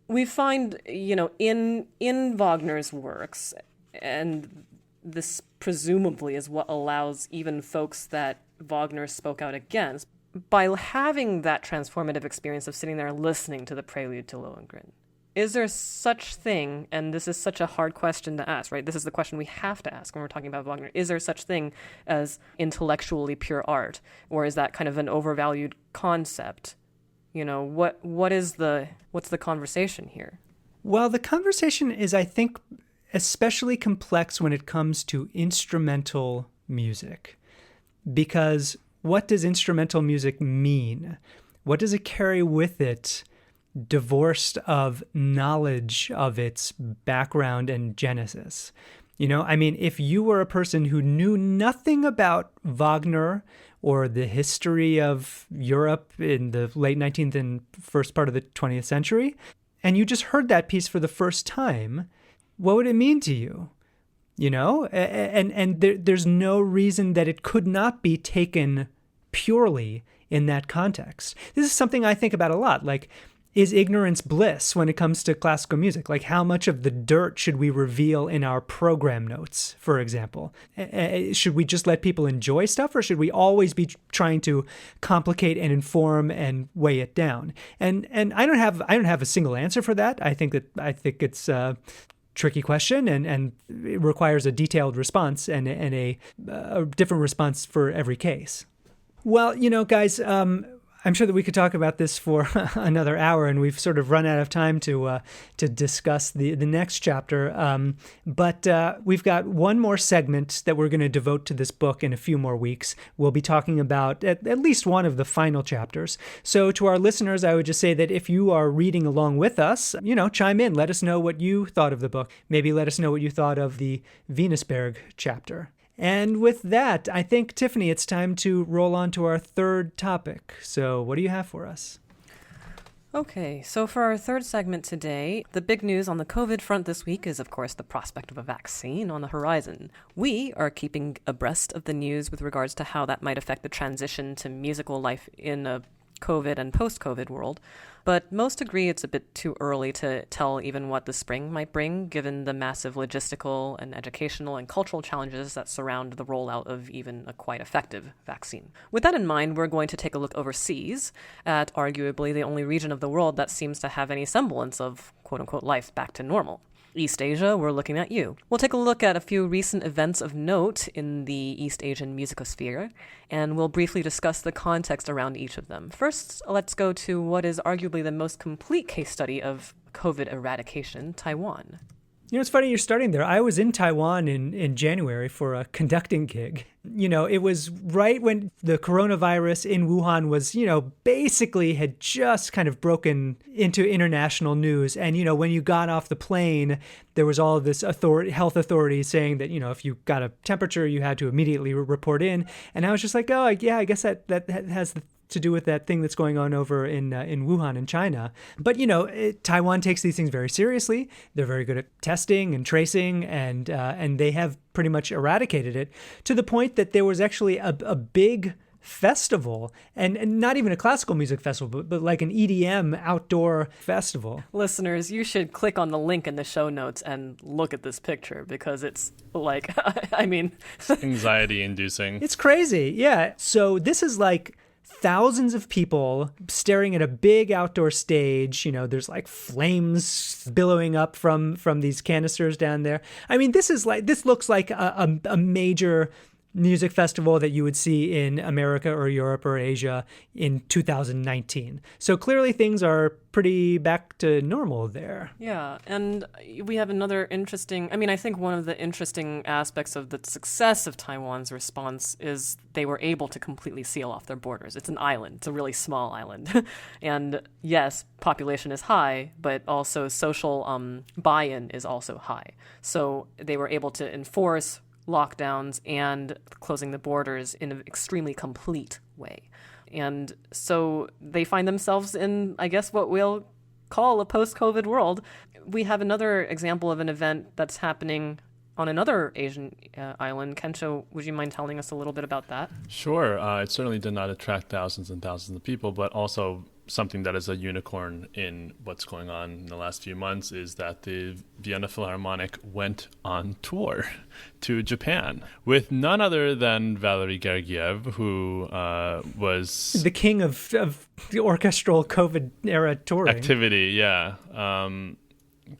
We find, in Wagner's works, and this presumably is what allows even folks that Wagner spoke out against, by having that transformative experience of sitting there listening to the prelude to Lohengrin, is there such thing, and this is such a hard question to ask, right? This is the question we have to ask when we're talking about Wagner. Is there such thing as intellectually pure art? Or is that kind of an overvalued concept? What's the conversation here? Well, the conversation is, I think, especially complex when it comes to instrumental music. Because what does instrumental music mean? What does it carry with it, divorced of knowledge of its background and genesis? If you were a person who knew nothing about Wagner or the history of Europe in the late 19th and first part of the 20th century, and you just heard that piece for the first time, what would it mean to you? There's no reason that it could not be taken purely in that context. This is something I think about a lot. Like, is ignorance bliss when it comes to classical music? Like, how much of the dirt should we reveal in our program notes, for example? Should we just let people enjoy stuff, or should we always be trying to complicate and inform and weigh it down? And I don't have a single answer for that. I think it's a tricky question, and it requires a detailed response and a different response for every case. Well, guys, I'm sure that we could talk about this for another hour, and we've sort of run out of time to discuss the next chapter. But we've got one more segment that we're going to devote to this book in a few more weeks. We'll be talking about at least one of the final chapters. So to our listeners, I would just say that if you are reading along with us, chime in. Let us know what you thought of the book. Maybe let us know what you thought of the Venusberg chapter. And with that, I think, Tiffany, it's time to roll on to our third topic. So what do you have for us? Okay, so for our third segment today, the big news on the COVID front this week is, of course, the prospect of a vaccine on the horizon. We are keeping abreast of the news with regards to how that might affect the transition to musical life in a COVID and post-COVID world, but most agree it's a bit too early to tell even what the spring might bring, given the massive logistical and educational and cultural challenges that surround the rollout of even a quite effective vaccine. With that in mind, we're going to take a look overseas at arguably the only region of the world that seems to have any semblance of quote-unquote life back to normal. East Asia, we're looking at you. We'll take a look at a few recent events of note in the East Asian musicosphere, and we'll briefly discuss the context around each of them. First, let's go to what is arguably the most complete case study of COVID eradication, Taiwan. It's funny you're starting there. I was in Taiwan in January for a conducting gig. It was right when the coronavirus in Wuhan was, basically had just kind of broken into international news. And, when you got off the plane, there was all of this health authorities saying that, if you got a temperature, you had to immediately report in. And I was just like, oh, yeah, I guess that has to do with that thing that's going on over in Wuhan in China. But, Taiwan takes these things very seriously. They're very good at testing and tracing, and they have pretty much eradicated it to the point that there was actually a big festival, and not even a classical music festival, but like an EDM outdoor festival. Listeners, you should click on the link in the show notes and look at this picture, because it's like, anxiety inducing. It's crazy. Yeah. So this is like thousands of people staring at a big outdoor stage. There's like flames billowing up from these canisters down there. This looks like a major music festival that you would see in America or Europe or Asia in 2019. So clearly things are pretty back to normal there. Yeah, and we have another interesting, I think one of the interesting aspects of the success of Taiwan's response is they were able to completely seal off their borders. It's an island. It's a really small island. And yes, population is high, but also social buy-in is also high. So they were able to enforce lockdowns and closing the borders in an extremely complete way. And so they find themselves in, I guess, what we'll call a post-COVID world. We have another example of an event that's happening on another Asian island. KENSHO, would you mind telling us a little bit about that? Sure. It certainly did not attract thousands and thousands of people, but also something that is a unicorn in what's going on in the last few months is that the Vienna Philharmonic went on tour to Japan with none other than Valery Gergiev, who was the king of the orchestral COVID-era touring. Activity, yeah.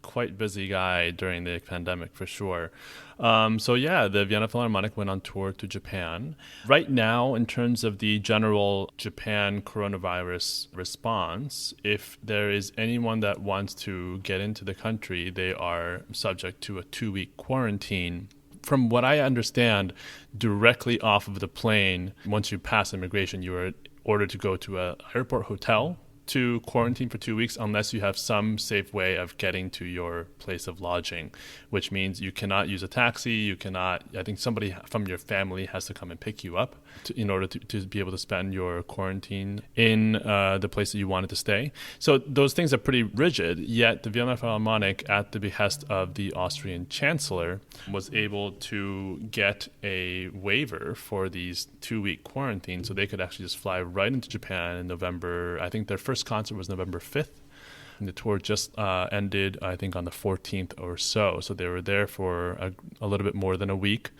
Quite busy guy during the pandemic, for sure. The Vienna Philharmonic went on tour to Japan. Right now, in terms of the general Japan coronavirus response, if there is anyone that wants to get into the country, they are subject to a 2-week quarantine. From what I understand, directly off of the plane, once you pass immigration, you are ordered to go to an airport hotel to quarantine for 2 weeks unless you have some safe way of getting to your place of lodging, which means you cannot use a taxi. You cannot, I think somebody from your family has to come and pick you up in order to be able to spend your quarantine in the place that you wanted to stay. So those things are pretty rigid, yet the Vienna Philharmonic, at the behest of the Austrian Chancellor, was able to get a waiver for these 2-week quarantine so they could actually just fly right into Japan in November. I think their first concert was November 5th. And the tour just ended, I think, on the 14th or so. So they were there for a little bit more than a week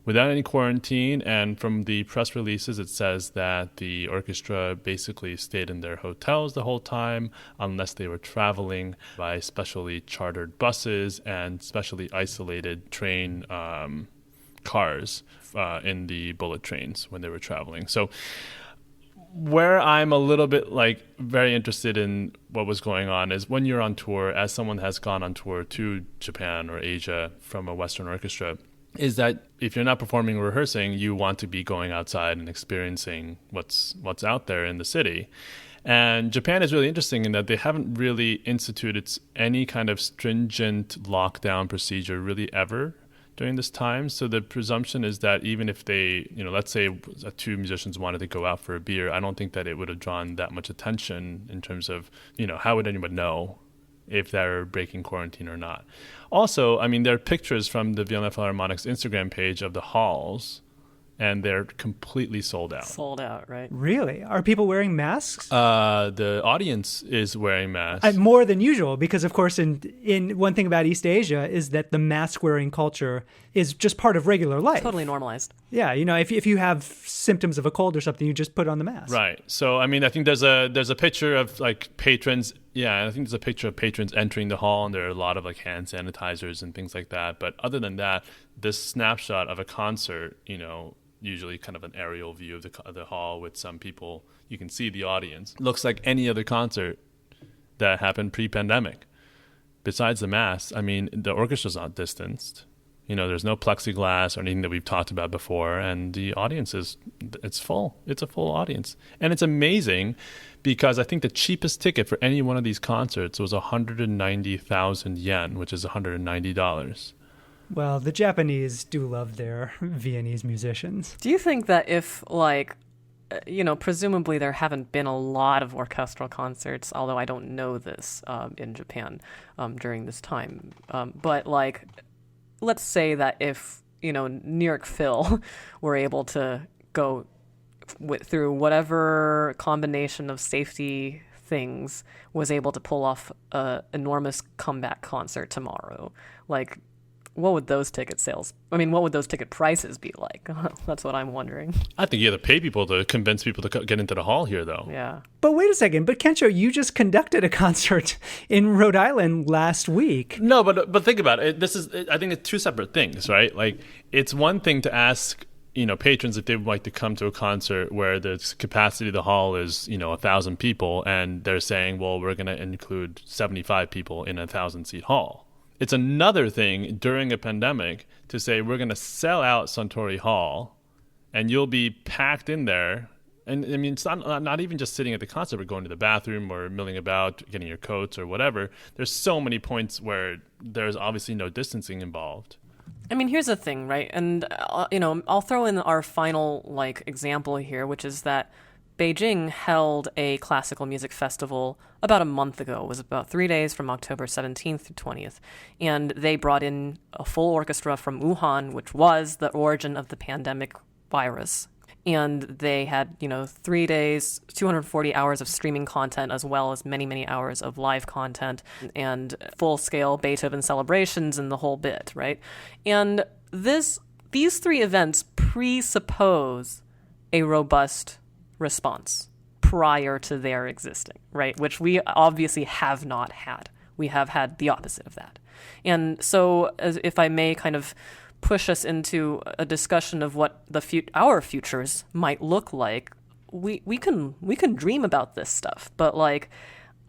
without any quarantine. And from the press releases, it says that the orchestra basically stayed in their hotels the whole time unless they were traveling by specially chartered buses and specially isolated train cars in the bullet trains when they were traveling. So where I'm a little bit very interested in what was going on is when you're on tour, as someone has gone on tour to Japan or Asia from a Western orchestra, is that if you're not performing or rehearsing, you want to be going outside and experiencing what's out there in the city. And Japan is really interesting in that they haven't really instituted any kind of stringent lockdown procedure really ever during this time. So the presumption is that even if they, let's say 2 musicians wanted to go out for a beer, I don't think that it would have drawn that much attention in terms of, how would anyone know if they're breaking quarantine or not. Also, there are pictures from the Vienna Philharmonic's Instagram page of the halls, and they're completely sold out. Sold out, right? Really? Are people wearing masks? The audience is wearing masks. More than usual, because of course in one thing about East Asia is that the mask-wearing culture is just part of regular life. Totally normalized. Yeah, if you have symptoms of a cold or something, you just put on the mask. Right. So, I think there's a picture of patrons. Yeah, I think there's a picture of patrons entering the hall, and there are a lot of hand sanitizers and things like that. But other than that, this snapshot of a concert, usually kind of an aerial view of the hall with some people, you can see the audience. Looks like any other concert that happened pre-pandemic. Besides the masks, the orchestra's not distanced. There's no plexiglass or anything that we've talked about before, and the audience it's full. It's a full audience. And it's amazing because I think the cheapest ticket for any one of these concerts was 190,000 yen, which is $190. Well, the Japanese do love their Viennese musicians. Do you think that if, presumably there haven't been a lot of orchestral concerts, although I don't know this in Japan during this time, but let's say that if, New York Phil were able to go through whatever combination of safety things, was able to pull off an enormous comeback concert tomorrow, what would those ticket sales, what would those ticket prices be like? That's what I'm wondering. I think you have to pay people to convince people to get into the hall here, though. Yeah. But wait a second. But KENSHO, you just conducted a concert in Rhode Island last week. No, but think about it. I think it's 2 separate things, right? It's one thing to ask, patrons if they would like to come to a concert where the capacity of the hall is, 1,000 people, and they're saying, well, we're going to include 75 people in a 1,000-seat hall. It's another thing during a pandemic to say we're going to sell out Suntory Hall and you'll be packed in there. And it's not even just sitting at the concert, but going to the bathroom or milling about, getting your coats or whatever. There's so many points where there's obviously no distancing involved. Here's the thing, right? And, I'll throw in our final, example here, which is that Beijing held a classical music festival about a month ago. It was about 3 days from October 17th to 20th. And they brought in a full orchestra from Wuhan, which was the origin of the pandemic virus. And they had, 3 days, 240 hours of streaming content, as well as many, many hours of live content and full-scale Beethoven celebrations and the whole bit, right? And these 3 events presuppose a robust response prior to their existing, right? Which we obviously have not had. We have had the opposite of that. And so, if I may kind of push us into a discussion of what our futures might look like, we can dream about this stuff, but like,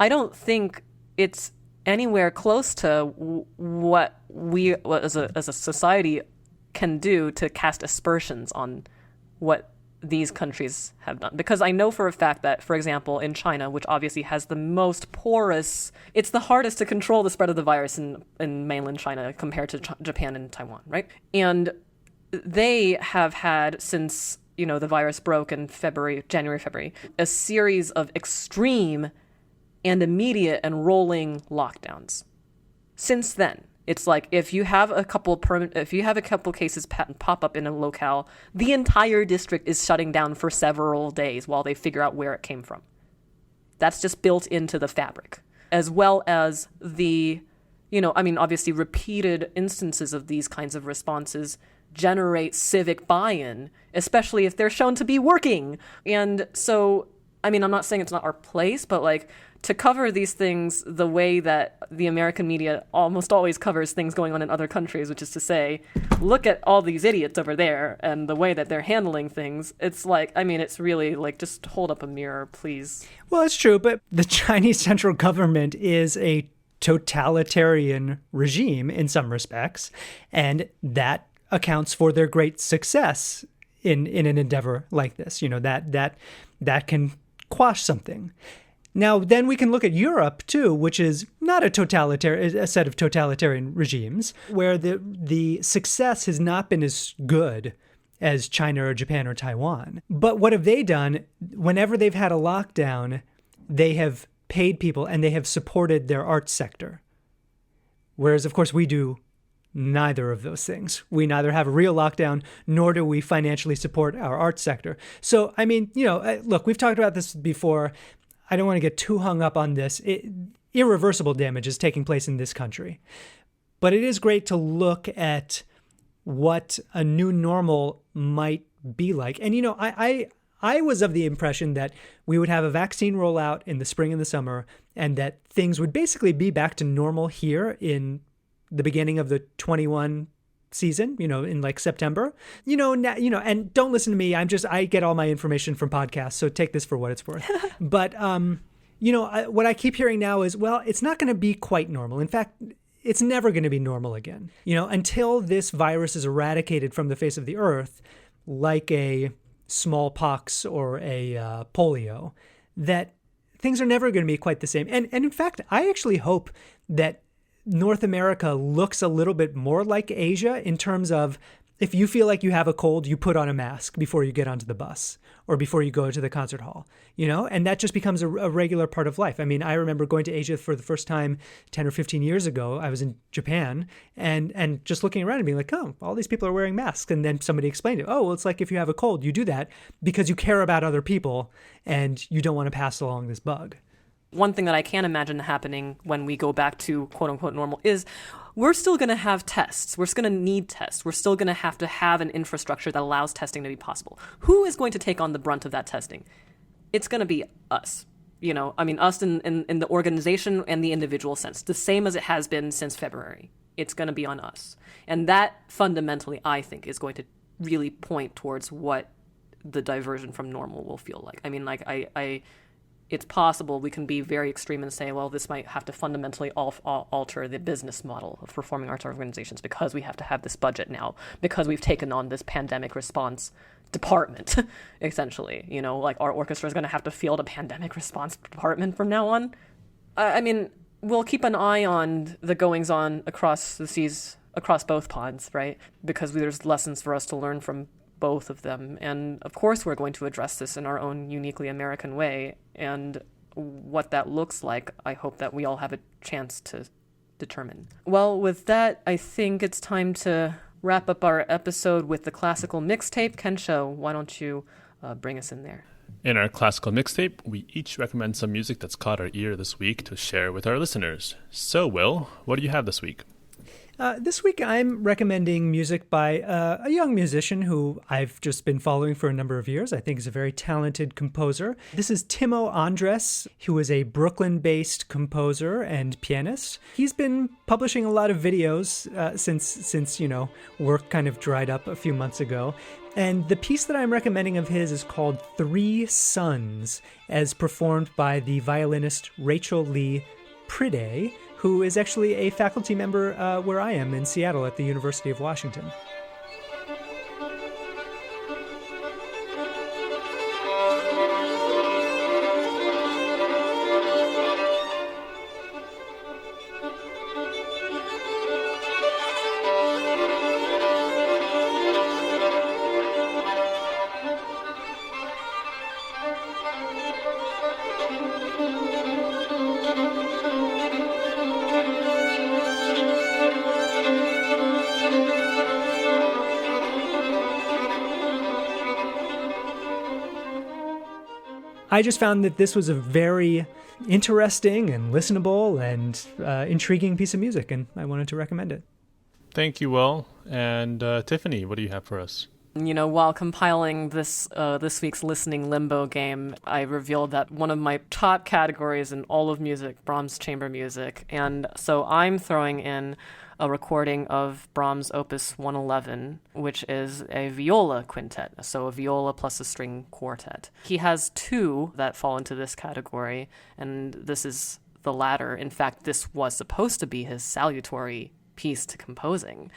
I don't think it's anywhere close to what we as a society can do to cast aspersions on what these countries have done. Because I know for a fact that, for example, in China, which obviously has the most porous, it's the hardest to control the spread of the virus in mainland China compared to Japan and Taiwan, right? And they have had, since, the virus broke in January, February, a series of extreme and immediate and rolling lockdowns. Since then, it's like if you have a couple cases pop up in a locale, the entire district is shutting down for several days while they figure out where it came from. That's just built into the fabric, as well as the, obviously repeated instances of these kinds of responses generate civic buy-in, especially if they're shown to be working. And so, I'm not saying it's not our place, but like, to cover these things the way that the American media almost always covers things going on in other countries, which is to say, look at all these idiots over there and the way that they're handling things. It's like, it's really like, just hold up a mirror, please. Well, it's true, but the Chinese central government is a totalitarian regime in some respects, and that accounts for their great success in an endeavor like this. That can quash something. Now, then we can look at Europe, too, which is not a set of totalitarian regimes, where the success has not been as good as China or Japan or Taiwan. But what have they done? Whenever they've had a lockdown, they have paid people and they have supported their arts sector. Whereas, of course, we do neither of those things. We neither have a real lockdown, nor do we financially support our arts sector. So, look, we've talked about this before. I don't want to get too hung up on this. Irreversible damage is taking place in this country. But it is great to look at what a new normal might be like. And, I was of the impression that we would have a vaccine rollout in the spring and the summer, and that things would basically be back to normal here in the beginning of the 21 season, in like September, and don't listen to me. I get all my information from podcasts, so take this for what it's worth. But, what I keep hearing now is, well, it's not going to be quite normal. In fact, it's never going to be normal again, until this virus is eradicated from the face of the earth, like a smallpox or a polio, that things are never going to be quite the same. And in fact, I actually hope that North America looks a little bit more like Asia in terms of, if you feel like you have a cold, you put on a mask before you get onto the bus or before you go to the concert hall, and that just becomes a regular part of life. I remember going to Asia for the first time 10 or 15 years ago. I was in Japan and just looking around and being like, oh, all these people are wearing masks. And then somebody explained it. Oh, well, it's like if you have a cold, you do that because you care about other people and you don't want to pass along this bug. One thing that I can imagine happening when we go back to quote-unquote normal is we're still going to have tests. We're still going to need tests. We're still going to have an infrastructure that allows testing to be possible. Who is going to take on the brunt of that testing? It's going to be us. Us in the organization and the individual sense, the same as it has been since February. It's going to be on us. And that fundamentally, I think, is going to really point towards what the diversion from normal will feel like. It's possible we can be very extreme and say, well, this might have to fundamentally alter the business model of performing arts organizations because we have to have this budget now, because we've taken on this pandemic response department, essentially. Our orchestra is going to have to field a pandemic response department from now on. We'll keep an eye on the goings-on across the seas, across both ponds, right? Because there's lessons for us to learn from both of them. And of course, we're going to address this in our own uniquely American way. And what that looks like, I hope that we all have a chance to determine. Well, with that, I think it's time to wrap up our episode with the classical mixtape. KENSHO, why don't you bring us in there. In our classical mixtape, we each recommend some music that's caught our ear this week to share with our listeners. So, Will, what do you have this week? This week I'm recommending music by a young musician who I've just been following for a number of years. I think is a very talented composer. This is Timo Andres, who is a Brooklyn-based composer and pianist. He's been publishing a lot of videos since work kind of dried up a few months ago. And the piece that I'm recommending of his is called Three Suns, as performed by the violinist Rachel Lee Priday, who is actually a faculty member where I am in Seattle at the University of Washington. I just found that this was a very interesting and listenable and intriguing piece of music, and I wanted to recommend it. Thank you, Will. And Tiffany, what do you have for us? While compiling this week's Listening Limbo game, I revealed that one of my top categories in all of music, Brahms chamber music, and so I'm throwing in a recording of Brahms' Opus 111, which is a viola quintet, so a viola plus a string quartet. He has two that fall into this category, and this is the latter. In fact, this was supposed to be his salutary piece to composing.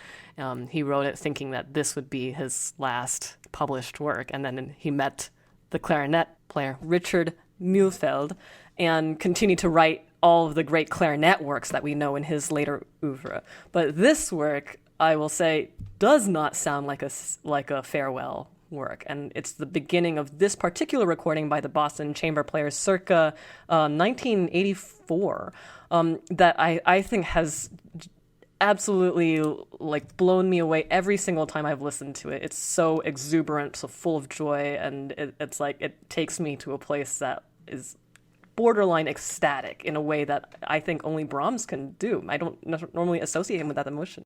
He wrote it thinking that this would be his last published work, and then he met the clarinet player Richard Mühlfeld and continued to write all of the great clarinet works that we know in his later oeuvre. But this work, I will say, does not sound like a farewell work, and it's the beginning of this particular recording by the Boston chamber players circa 1984 that I think has absolutely blown me away every single time I've listened to it. It's so exuberant, so full of joy, and it's like it takes me to a place that is borderline ecstatic in a way that I think only Brahms can do. I don't normally associate him with that emotion.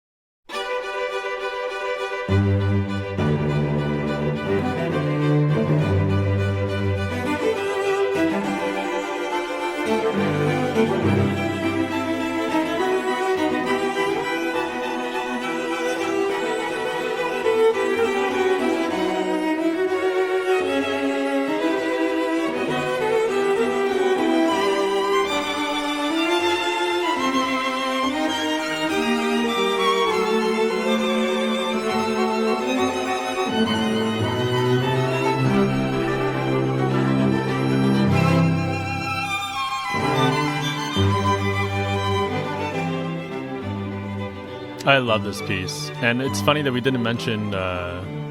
I love this piece, and it's funny that we didn't mention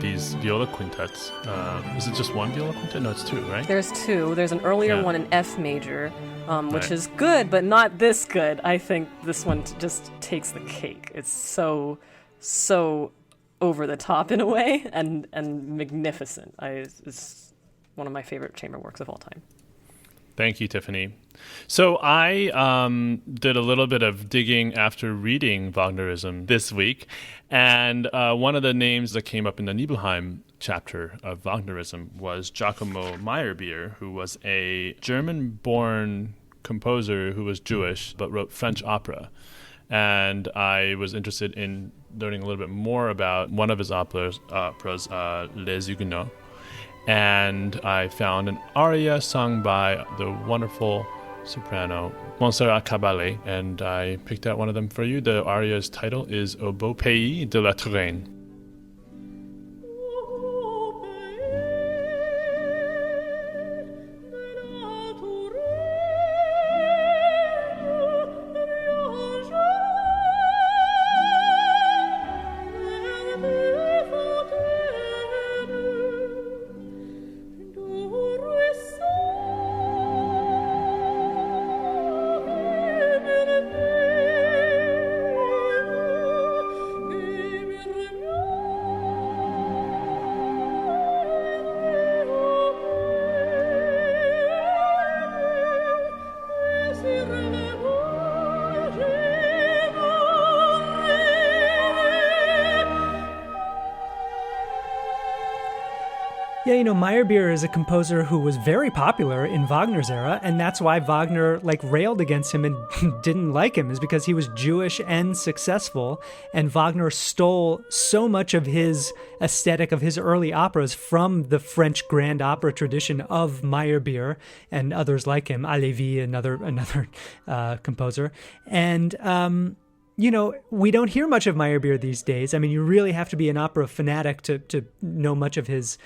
these viola quintets. Is it just one viola quintet? No, it's two, right? There's two. There's an earlier one in F major, which is good, but not this good. I think this one just takes the cake. It's so over the top in a way, and magnificent. It's one of my favorite chamber works of all time. Thank you, Tiffany. So I did a little bit of digging after reading Wagnerism this week, and one of the names that came up in the Nibelheim chapter of Wagnerism was Giacomo Meyerbeer, who was a German-born composer who was Jewish but wrote French opera. And I was interested in learning a little bit more about one of his operas, Les Huguenots. And I found an aria sung by the wonderful soprano Montserrat Caballé, and I picked out one of them for you. The aria's title is Au beau pays de la Touraine. say, Meyerbeer is a composer who was very popular in Wagner's era, and that's why Wagner railed against him and didn't like him, is because he was Jewish and successful, and Wagner stole so much of his aesthetic of his early operas from the French grand opera tradition of Meyerbeer and others like him, Halévy, another composer, and we don't hear much of Meyerbeer these days. I mean, you really have to be an opera fanatic to know much of his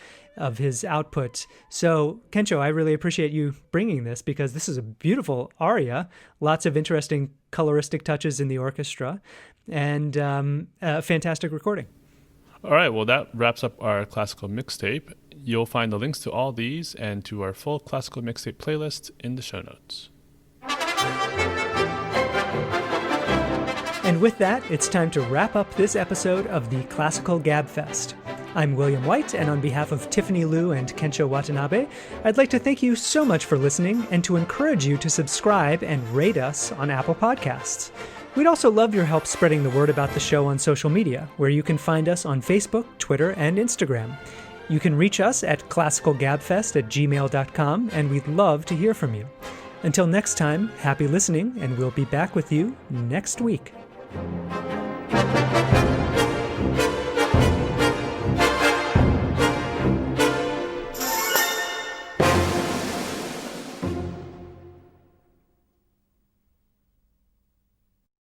output. So, KENSHO, I really appreciate you bringing this, because this is a beautiful aria, lots of interesting coloristic touches in the orchestra, and a fantastic recording. All right, well, that wraps up our classical mixtape. You'll find the links to all these and to our full classical mixtape playlist in the show notes. And with that, it's time to wrap up this episode of the Classical Gabfest. I'm William White, and on behalf of Tiffany Liu and KENSHO Watanabe, I'd like to thank you so much for listening and to encourage you to subscribe and rate us on Apple Podcasts. We'd also love your help spreading the word about the show on social media, where you can find us on Facebook, Twitter, and Instagram. You can reach us at classicalgabfest@gmail.com, and we'd love to hear from you. Until next time, happy listening, and we'll be back with you next week.